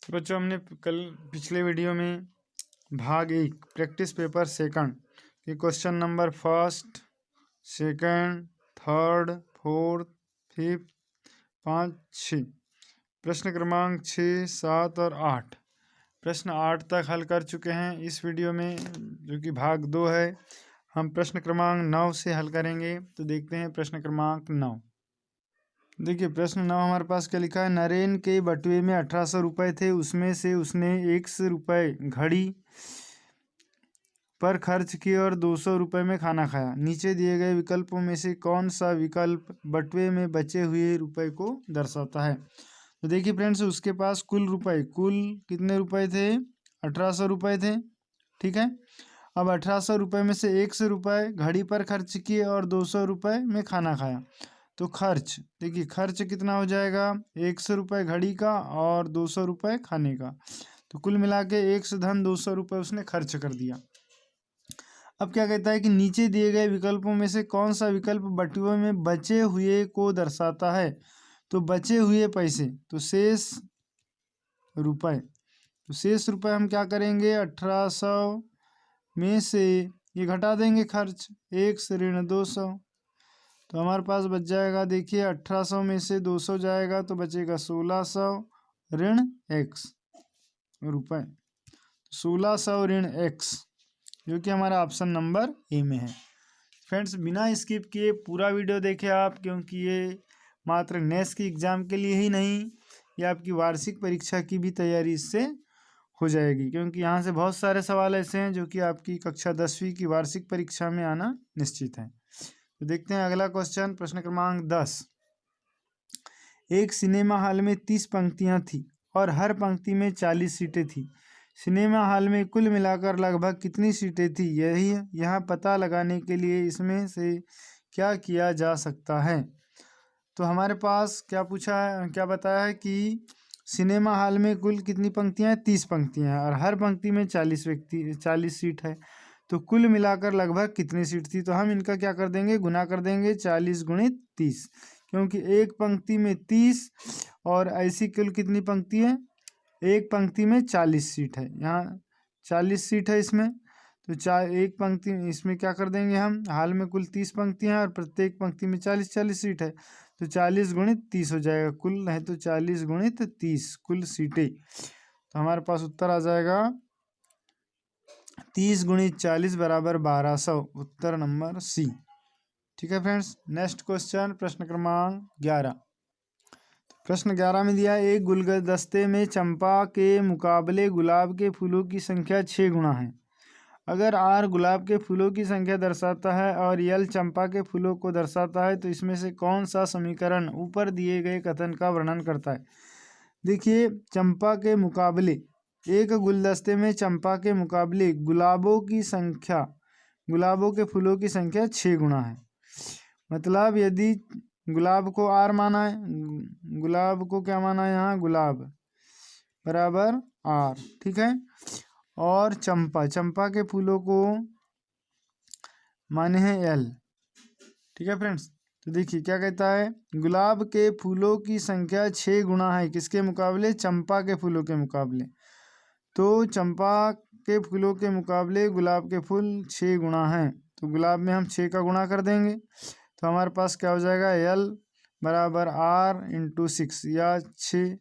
तो बच्चों हमने कल पिछले वीडियो में भाग 1 प्रैक्टिस पेपर सेकंड के question number first, second, third, fourth, fifth, 5, 6 प्रश्न क्रमांक 6, 7 और 8 प्रश्न 8 तक हल कर चुके हैं। इस वीडियो में जो कि भाग 2 है, हम प्रश्न क्रमांक 9 से हल करेंगे। तो देखते हैं प्रश्न क्रमांक 9। देखिए प्रश्न 9 हमारे पास क्या लिखा है। नरेन के बटुए में 1800 रुपये थे, उसमें से उसने 100 रुपये घड़ी पर खर्च किए और 200 रुपये में खाना खाया। नीचे दिए गए विकल्पों में से कौन सा विकल्प बटुए में बचे हुए रुपये को दर्शाता है। तो देखिए फ्रेंड्स, उसके पास कुल कितने रुपए थे? 1800 रुपये थे। ठीक है, अब 1800 रुपये में से 100 रुपये घड़ी पर खर्च किए और 200 रुपये में खाना खाया। तो खर्च, देखिए खर्च कितना हो जाएगा? 100 रुपये घड़ी का और 200 रुपये खाने का। तो कुल मिला के 100 धन 200 रुपये उसने खर्च कर दिया। अब क्या कहता है कि नीचे दिए गए विकल्पों में से कौन सा विकल्प बटुए में बचे हुए को दर्शाता है। तो बचे हुए पैसे, तो शेष रुपये, तो शेष रुपये हम क्या करेंगे? 1800 में से ये घटा देंगे खर्च, 1 ऋण 200, तो हमारे पास बच जाएगा। देखिए 1800 में से 200 जाएगा तो बचेगा 1600 ऋण x रुपये, 1600 ऋण x, जो कि हमारा ऑप्शन नंबर ए में है। फ्रेंड्स, बिना स्किप किए पूरा वीडियो देखें आप, क्योंकि ये मात्र नेक्स्ट की एग्ज़ाम के लिए ही नहीं, ये आपकी वार्षिक परीक्षा की भी तैयारी इससे हो जाएगी, क्योंकि यहाँ से बहुत सारे सवाल ऐसे हैं जो कि आपकी कक्षा 10वीं की वार्षिक परीक्षा में आना निश्चित है। तो देखते हैं अगला क्वेश्चन, प्रश्न क्रमांक 10। एक सिनेमा हॉल में 30 पंक्तियां थी और हर पंक्ति में 40 सीटें थी। सिनेमा हॉल में कुल मिलाकर लगभग कितनी सीटें थी? यही यहाँ पता लगाने के लिए इसमें से क्या किया जा सकता है। तो हमारे पास क्या पूछा है, क्या बताया है कि सिनेमा हॉल में कुल कितनी पंक्तियाँ हैं? 30 पंक्तियाँ हैं और हर पंक्ति में 40 सीट है। तो कुल मिलाकर लगभग कितनी सीट थी? तो हम इनका क्या कर देंगे? गुना कर देंगे 40 गुणित 30, क्योंकि एक पंक्ति में 30 और ऐसी कुल कितनी पंक्ति है? एक पंक्ति में 40 सीट है। यहाँ 40 सीट है इसमें, तो एक पंक्ति इसमें क्या कर देंगे हम? हाल में कुल 30 पंक्तियाँ हैं और प्रत्येक पंक्ति में 40 सीट है, तो 40 गुणित 30 हो जाएगा कुल, नहीं तो 40 गुणित 30 कुल सीटें। तो हमारे पास उत्तर आ जाएगा 30 गुणित 40 बराबर 1200, उत्तर नंबर सी। ठीक है फ्रेंड्स, नेक्स्ट क्वेश्चन, प्रश्न क्रमांक 11। प्रश्न 11 में दिया एक गुलदस्ते में चंपा के मुकाबले गुलाब के फूलों की संख्या 6 गुना है। अगर R गुलाब के फूलों की संख्या दर्शाता है और L चंपा के फूलों को दर्शाता है, तो इसमें से कौन सा समीकरण ऊपर दिए गए कथन का वर्णन करता है। देखिए चंपा के मुकाबले, एक गुलदस्ते में चंपा के मुकाबले गुलाबों के फूलों की संख्या 6 गुना है। मतलब यदि गुलाब को R माना है, गुलाब को क्या माना है यहाँ? गुलाब बराबर R, ठीक है, और चंपा के फूलों को माने हैं L। ठीक है फ्रेंड्स, तो देखिए क्या कहता है, गुलाब के फूलों की संख्या 6 गुना है किसके मुकाबले? चंपा के फूलों के मुकाबले। तो चंपा के फूलों के मुकाबले गुलाब के फूल 6 गुना हैं, तो गुलाब में हम 6 का गुणा कर देंगे, तो हमारे पास क्या हो जाएगा? L बराबर R इंटू 6, या 6,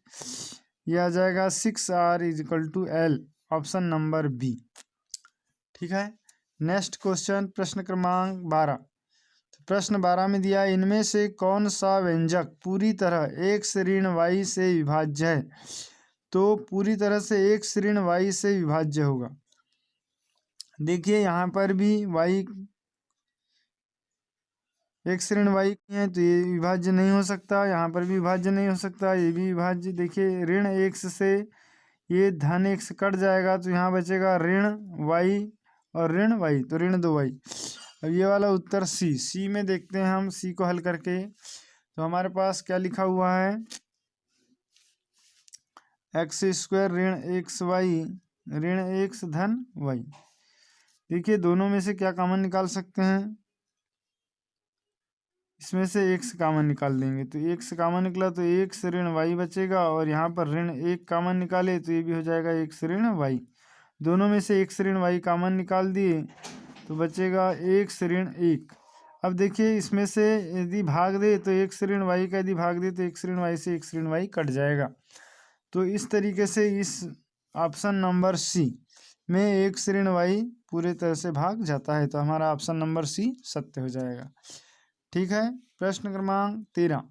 यह आ जाएगा 6R is equal to L, option number B. ठीक है, नेक्स्ट क्वेश्चन, प्रश्न क्रमांक 12। तो प्रश्न 12 में दिया इनमें से कौन सा व्यंजक पूरी तरह x ऋण y से विभाज्य है। तो पूरी तरह से x ऋण y से विभाज्य होगा। देखिए यहाँ पर भी y x ऋण y है, तो ये विभाज्य नहीं हो सकता, यहाँ पर भी विभाज्य नहीं हो सकता, ये भी विभाज्य। देखिए ऋण x से ये धन x कट जाएगा, तो यहाँ बचेगा ऋण y और ऋण y, तो ऋण 2y। अब ये वाला उत्तर सी में देखते हैं हम सी को हल करके। तो हमारे पास क्या लिखा हुआ है? x² ऋण xy ऋण x धन y। देखिए दोनों में से क्या कॉमन निकाल सकते हैं? इसमें से x कॉमन निकाल देंगे, तो x कॉमन निकला तो x ऋण y बचेगा, और यहाँ पर ऋण 1 कॉमन निकाले तो ये भी हो जाएगा x ऋण y। दोनों में से x ऋण y कॉमन निकाल दिए तो बचेगा x ऋण 1। अब देखिए इसमें से यदि भाग दे तो x ऋण y का यदि भाग दे तो x ऋण y से x ऋण y कट जाएगा। तो इस तरीके से इस ऑप्शन नंबर सी में x ऋण y पूरे तरह से भाग जाता है, तो हमारा ऑप्शन नंबर सी सत्य हो जाएगा। ठीक है। प्रश्न क्रमांक 13।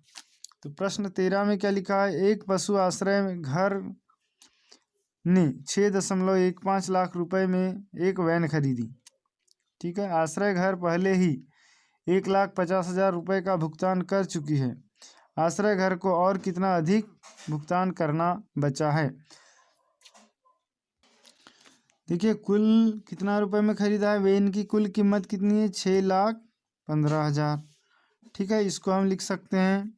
तो प्रश्न 13 में क्या लिखा है, एक पशु आश्रय घर ने 6.15 लाख रुपए में एक वैन खरीदी। ठीक है। आश्रय घर पहले ही 1,50,000 रुपये का भुगतान कर चुकी है। आश्रय घर को और कितना अधिक भुगतान करना बचा है। देखिए कुल कितना रुपए में खरीदा है, वैन की कुल कीमत कितनी है, 6,15,000। ठीक है। इसको हम लिख सकते हैं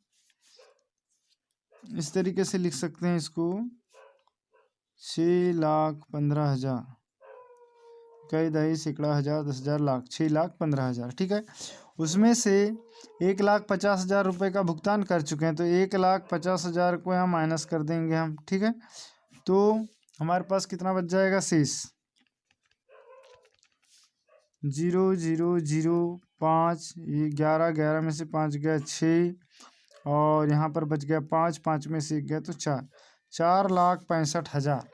इस तरीके से लिख सकते हैं इसको, 6,15,000 कई दही सैकड़ा हजार 10,000 लाख, 6,15,000। ठीक है। उसमें से 1,50,000 रुपये का भुगतान कर चुके हैं, तो 1,50,000 को यहाँ माइनस कर देंगे हम। ठीक है। तो हमारे पास कितना बच जाएगा शेष, 0,0,0,5, ये 11 में से 5 गया 6, और यहाँ पर बच गया 5 में से 1 गया तो 4,65,000।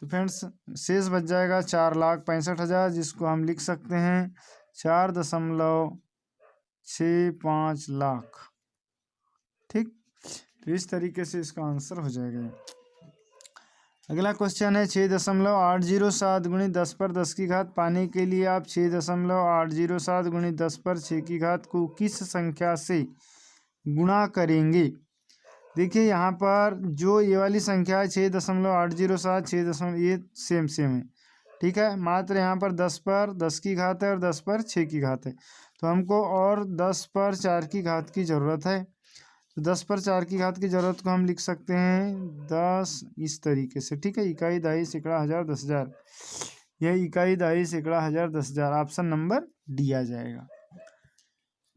तो फ्रेंड्स शेष बच जाएगा 4,65,000, जिसको हम लिख सकते हैं 4.65 लाख। ठीक। तो इस तरीके से इसका आंसर हो जाएगा। अगला क्वेश्चन है 6.807 गुणित 10 पर 10 की घात पाने के लिए आप 6.807 गुणित 10 पर 6 की घात को किस संख्या से गुणा करेंगे। देखिए यहाँ पर जो ये वाली संख्या है 6.807, 6 ये सेम है। ठीक है। मात्र यहाँ पर 10 पर 10 की घात है और 10 पर 6 की घात है, तो हमको और 10 पर 4 की घात की ज़रूरत है। तो 10 पर 4 की घात की ज़रूरत को हम लिख सकते हैं 10 इस तरीके से। ठीक है। इकाई दहाई सैकड़ा हज़ार 10,000, यह इकाई दहाई सैकड़ा हज़ार 10,000, ऑप्शन नंबर डी आ जाएगा।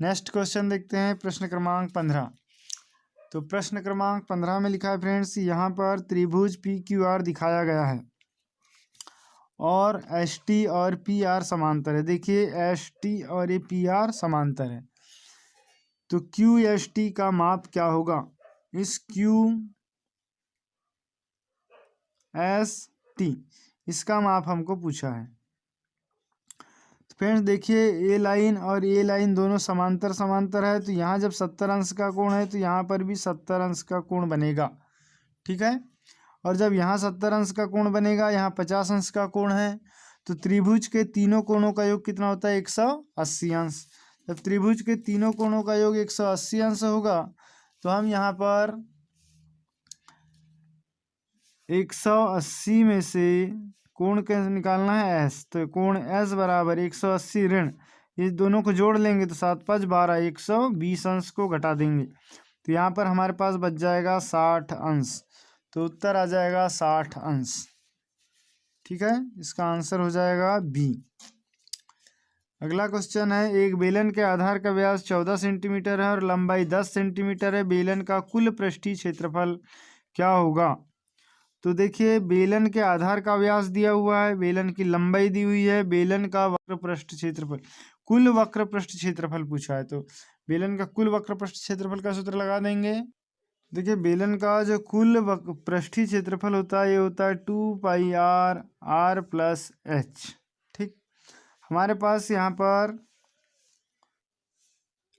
नेक्स्ट क्वेश्चन देखते हैं, प्रश्न क्रमांक 15। तो प्रश्न क्रमांक 15 में लिखा है फ्रेंड्स, यहाँ पर त्रिभुज PQR दिखाया गया है और ST और PR समांतर है। देखिए ST और ये PR समांतर है, तो QST का माप क्या होगा। इस QST इसका माप हमको पूछा है। फ्रेंड्स देखिए ए लाइन और ए लाइन दोनों समांतर है, तो यहाँ जब 70 अंश का कोण है तो यहाँ पर भी 70 अंश का कोण बनेगा। ठीक है। और जब यहाँ 70 अंश का कोण बनेगा, यहाँ 50 अंश का कोण है, तो त्रिभुज के तीनों कोणों का योग कितना होता है, 180 अंश। जब त्रिभुज के तीनों कोणों का योग 180 अंश होगा, तो हम यहाँ पर 180 में से कोण कैसे निकालना है, S, तो कोण S बराबर 180 ऋण, इस दोनों को जोड़ लेंगे तो 7 5 12, 120 अंश को घटा देंगे, तो यहाँ पर हमारे पास बच जाएगा 60 अंश। तो उत्तर आ जाएगा 60 अंश। ठीक है। इसका आंसर हो जाएगा बी। अगला क्वेश्चन है, एक बेलन के आधार का व्यास 14 सेंटीमीटर है और लंबाई 10 सेंटीमीटर है, बेलन का कुल पृष्ठीय क्षेत्रफल क्या होगा। तो देखिए बेलन के आधार का व्यास दिया हुआ है, बेलन की लंबाई दी हुई है, बेलन का वक्र पृष्ठ क्षेत्रफल, कुल वक्र पृष्ठ क्षेत्रफल पूछा है, तो बेलन का कुल वक्र पृष्ठ क्षेत्रफल का सूत्र लगा देंगे। देखिए बेलन का जो कुल पृष्ठीय क्षेत्रफल होता है, ये होता है 2πr प्लस h। ठीक। हमारे पास यहाँ पर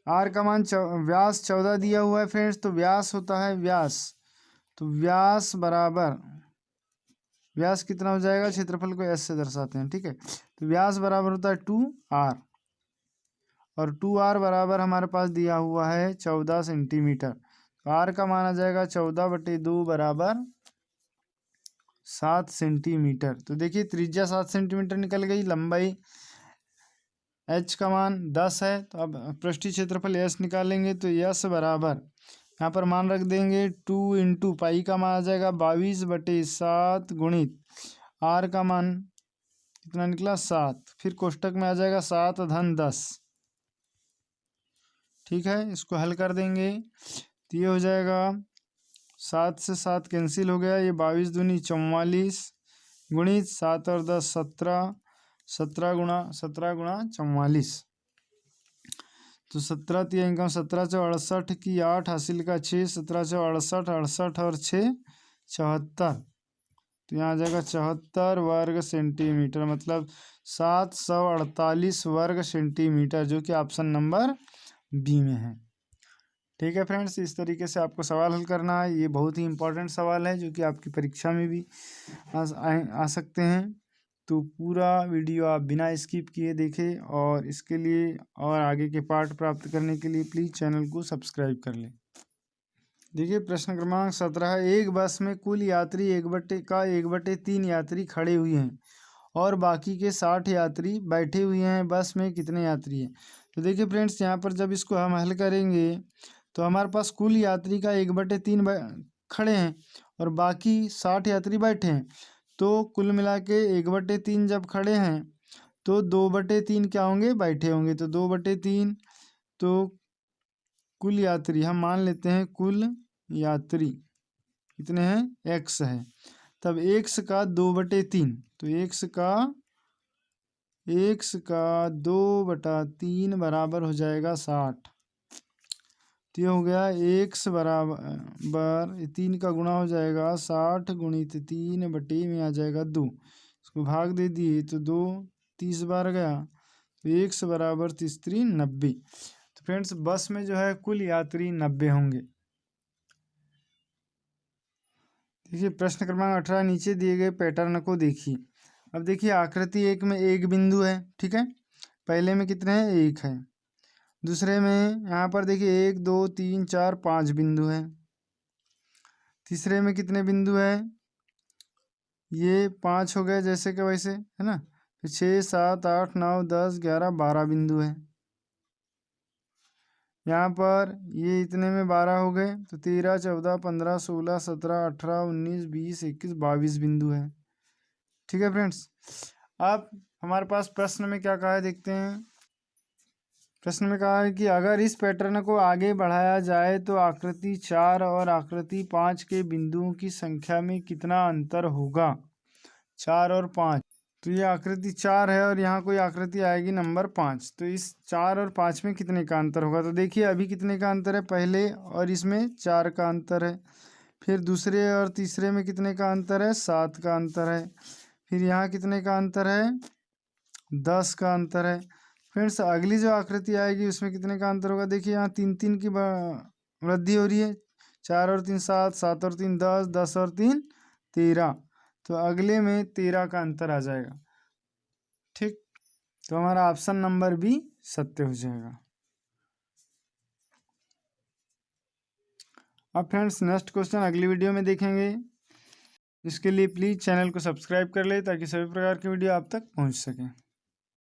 r का मान व्यास 14 दिया हुआ है फ्रेंड्स, तो व्यास होता है व्यास, तो व्यास बराबर, व्यास कितना हो जाएगा, क्षेत्रफल को s से दर्शाते हैं। ठीक है। तो व्यास बराबर होता है 2r, और 2r बराबर हमारे पास दिया हुआ है 14 सेंटीमीटर, तो r का मान आ जाएगा 14/2 बराबर 7 सेंटीमीटर। तो देखिए त्रिज्या 7 सेंटीमीटर निकल गई, लंबाई h का मान 10 है, तो अब पृष्ठीय क्षेत्रफल s निकालेंगे, तो s बराबर यहाँ पर मान रख देंगे 2 × पाई का मान आ जाएगा 22/7 गुणित r का मान कितना निकला 7, फिर कोष्टक में आ जाएगा 7 × 10, ठीक है, इसको हल कर देंगे तो ये हो जाएगा 7 से 7 कैंसिल हो गया, ये 22 दूनी 44 गुणित 7 और 10 17, 17 गुणा 44, तो 17 3 का 17 से 68 की 8 हासिल का 6, 17 से 68, 68 और 6 74, तो यहाँ आ जाएगा 74 वर्ग सेंटीमीटर, मतलब 748 वर्ग सेंटीमीटर, जो कि ऑप्शन नंबर बी में है। ठीक है फ्रेंड्स, इस तरीके से आपको सवाल हल करना है। ये बहुत ही इंपॉर्टेंट सवाल है जो कि आपकी परीक्षा में भी आ सकते हैं। तो पूरा वीडियो आप बिना स्किप किए देखें, और इसके लिए और आगे के पार्ट प्राप्त करने के लिए प्लीज़ चैनल को सब्सक्राइब कर लें। देखिए प्रश्न क्रमांक 17, एक बस में कुल यात्री 1/3 यात्री खड़े हुए हैं और बाकी के 60 यात्री बैठे हुए हैं। बस में कितने यात्री हैं? तो देखिए फ्रेंड्स, यहाँ पर जब इसको हम हल करेंगे तो हमारे पास कुल यात्री का 1/3 खड़े हैं और बाकी 60 यात्री बैठे हैं, तो कुल मिला के 1/3 जब खड़े हैं तो 2/3 क्या होंगे? बैठे होंगे। तो 2/3, तो कुल यात्री हम मान लेते हैं, कुल यात्री कितने हैं? x है, तब x का 2/3, तो x का 2/3 बराबर हो जाएगा 60। तो ये हो गया x बराबर 3 का गुणा हो जाएगा 60 गुणित 3 बटे में आ जाएगा 2, इसको भाग दे दिए तो 2 30 बार गया, तो x बराबर 3 90। तो फ्रेंड्स, बस में जो है कुल यात्री 90 होंगे। देखिए प्रश्न क्रमांक 18, नीचे दिए गए पैटर्न को देखिए। अब देखिए आकृति 1 में एक बिंदु है, ठीक है, पहले में कितने हैं? 1 है। दूसरे में यहाँ पर देखिए 1 2 3 4 5 बिंदु है। तीसरे में कितने बिंदु है? ये 5 हो गए जैसे कि वैसे, है ना। फिर 6 7 8 9 10 11 12 बिंदु है। यहाँ पर ये इतने में 12 हो गए, तो 13 14 15 16 17 18 19 20 21 22 बिंदु है। ठीक है फ्रेंड्स, अब हमारे पास प्रश्न में क्या कहा है देखते हैं। प्रश्न में कहा है कि अगर इस पैटर्न को आगे बढ़ाया जाए तो आकृति 4 और आकृति 5 के बिंदुओं की संख्या में कितना अंतर होगा? 4 और 5, तो ये आकृति 4 है और यहाँ कोई आकृति आएगी नंबर 5, तो इस 4 और 5 में कितने का अंतर होगा? तो देखिए अभी कितने का अंतर है? पहले और इसमें 4 का अंतर है। फिर दूसरे और तीसरे में कितने का अंतर है? 7 का अंतर है। फिर यहाँ कितने का अंतर है? 10 का अंतर है। फ्रेंड्स, अगली जो आकृति आएगी उसमें कितने का अंतर होगा? देखिए यहाँ 3 3 की वृद्धि हो रही है, 4 और 3 7, 7 और 3 10, 10 और 3 13, तो अगले में 13 का अंतर आ जाएगा। ठीक, तो हमारा ऑप्शन नंबर बी सत्य हो जाएगा। अब फ्रेंड्स, नेक्स्ट क्वेश्चन अगली वीडियो में देखेंगे। इसके लिए प्लीज़ चैनल को सब्सक्राइब कर ले ताकि सभी प्रकार की वीडियो आप तक पहुंच सकें।